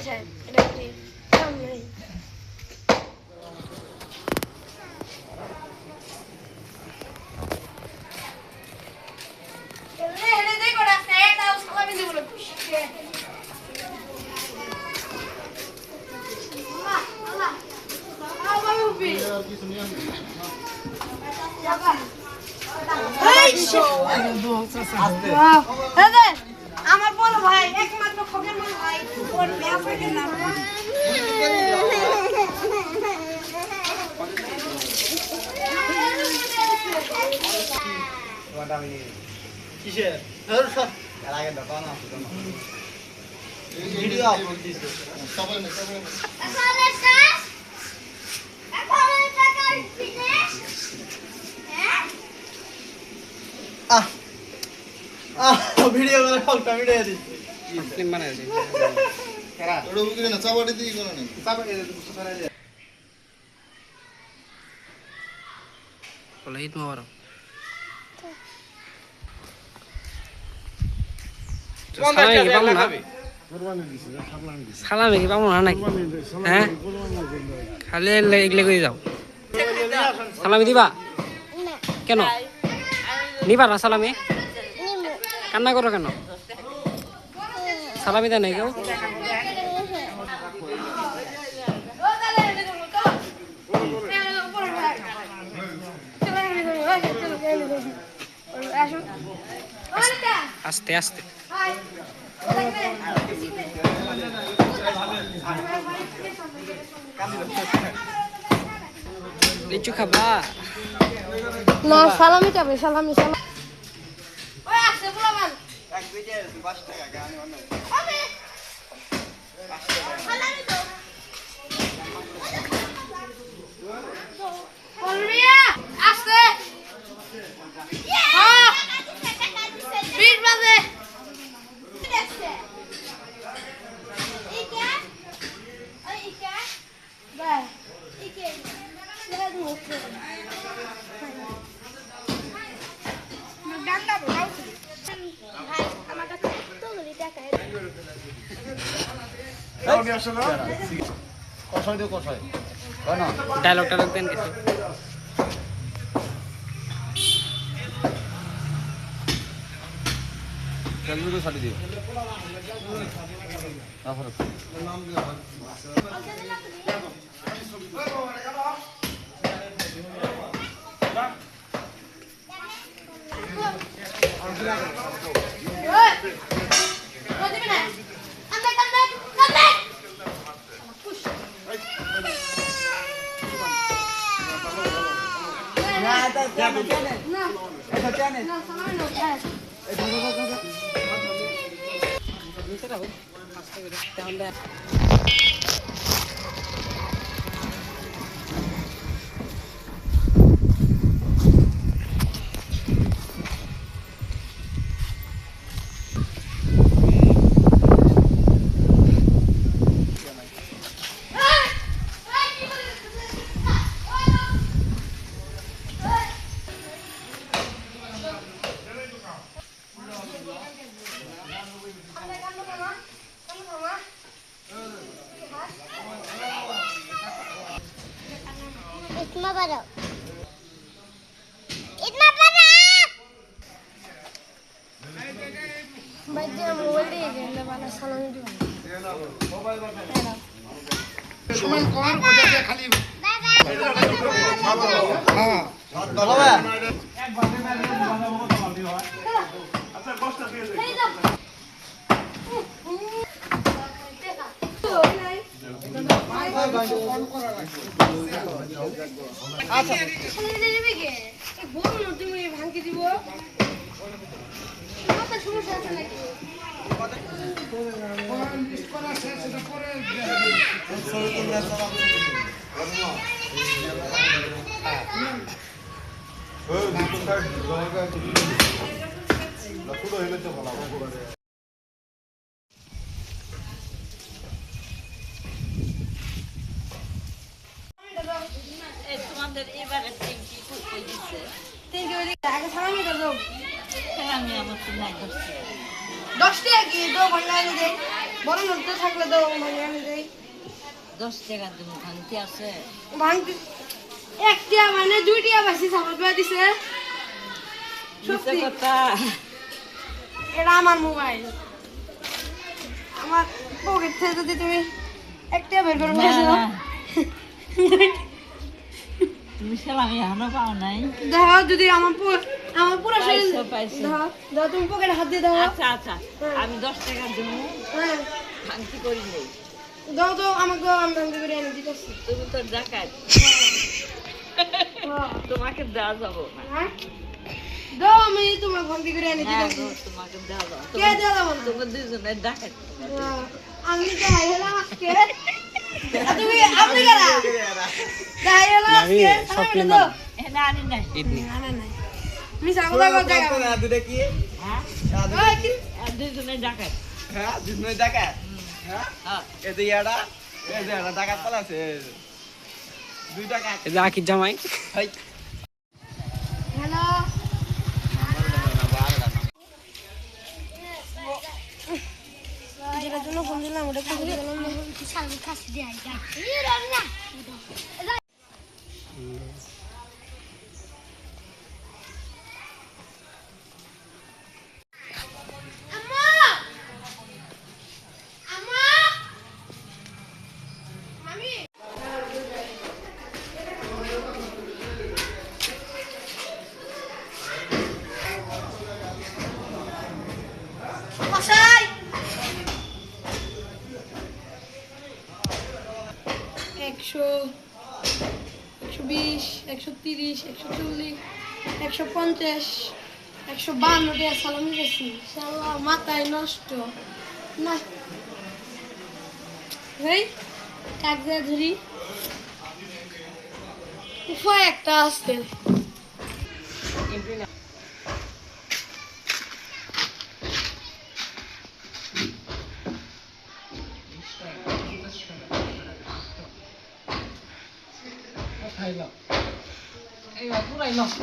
সাহেব এটা কি সামনে আমার বড় ভাই একমাত্র খোকের বড় ভাই ওর মেয়ে থাকে না কিসের ধর সব এর আগে দোকান আছে তো ভিডিও আপলোড দিছে সবাই না সবাই ভিডিও করে ফলটা ভিডিও দিছি ফিল্ম বানাইছি কারা ওড়ো বুকিরে না চাবাড়ি দিয়ে কোন নেই চাবাড়ি বুঝতে পারা যায় বলে ঈদ মোবারক সালামি কি পাবো না নাকি হ্যাঁ খালি এগুলো করে যাও সালামি দিবা কেন নিবা না সালামি কান্না করো কেন সালামি দেয় নাই কেউ আস্তে আস্তে লিচু খাবা না সালামি খাবে সালামি সালামি ওই আসছে বলমান এক ভিডিও 5 টাকা গানি অন্য হবে সালামি দাও বলরিয়া আসছে হ্যাঁ 20 বাজে দেখছে ইকে ওই ইকে বাই ইকে মেরা মুখে ডান্ডা বলাও ভাই আমার কাছে তো গলি টাকা দাও নি আসলে কষাই দিও কষাই হয় না ডায়লগটা দেন কিছু জলদি করে ছাড়ি দিও তারপর নাম দিও इतना बड़ा इतना बड़ा बच्चे मोबाइल दे देने वाला सालामी दे मोबाइल सुमन कौन को जाके खाली हां দলবা एक बारे में बाबा दियो अच्छा कष्ट দিয়ে দে আচ্ছা ছেলে দেবে কে এই বড় নতুন এই ভাঙকে দিব কত সমস্যা আছে নাকি কোন করা শেষ এটা পরে ওই দুটো সাইড জমাকা না পুরো হইলে তো ভালো হবে এবারে তিনটি করতে দিচ্ছে তিনকে ওই আগে সালামি দাও আমি আমার তো নাই করছি 10 টাকা কি 2 ঘন্টা লাগে বড় নোট থাকলে তো ভাঙে আমি যাই 10 টাকা তুমি ভাঙতি আছে ভাঙতে একটা মানে দুইটা বাসি সাপোর্ট করে দিছে মিথ্যা সত্যি কথা এটা আমার মোবাইল আমার পকেট থেকে যদি তুমি একটা বের করে না, বসো না। তুমি সালামি এখনো পাও নাই দেখো যদি আমার পুরো শরীর পাইছো, পাইছো। দেখো তুমি পকেটে হাত দিয়ে দাও আচ্ছা আচ্ছা আমি 10 টাকা দেবো হ্যাঁ ভাঙতি করি নেই দাও তো আমাকে আমি ভাঙতে করে এনে দিতেছি তুমি তো ডাকাত হ্যাঁ তোমাকে দেওয়া যাবো না হ্যাঁ দাও আমি তোমার ভাঙতে করে এনে না দিতেছি গো, তোমাকে দেওয়া যাবো কে দেওয়া যাবো না তোমার দুজনের ডাকাত হ্যাঁ, আমি তো হাই হলাম আজকে তুমি আপনি কারা হাই হলাম আমি আজকে shopping তো mall। এখানে আনি নাই ইডনি না না না আমি সাগদা করতে হ্যাঁ ওই কি আর দুজনের ডাকাত হ্যাঁ দুধনই ডাকাত হ্যাঁ হ্যাঁ এই যে ইয়াটা এই যে ইয়াটা ডাকাত পালাছে 2 ডাকাত এই যে আকির জামাই হাই হ্যালো যেটার জন্য ফোন দিলাম ওটা একটু ঘুরে গেলাম মশাই 120 130 140 150 152 টাকা সালামি গেছি শালা মাথায় নষ্ট না এই কাগজে ধরি উপায় একটা আসতে এই পুরাই নষ্ট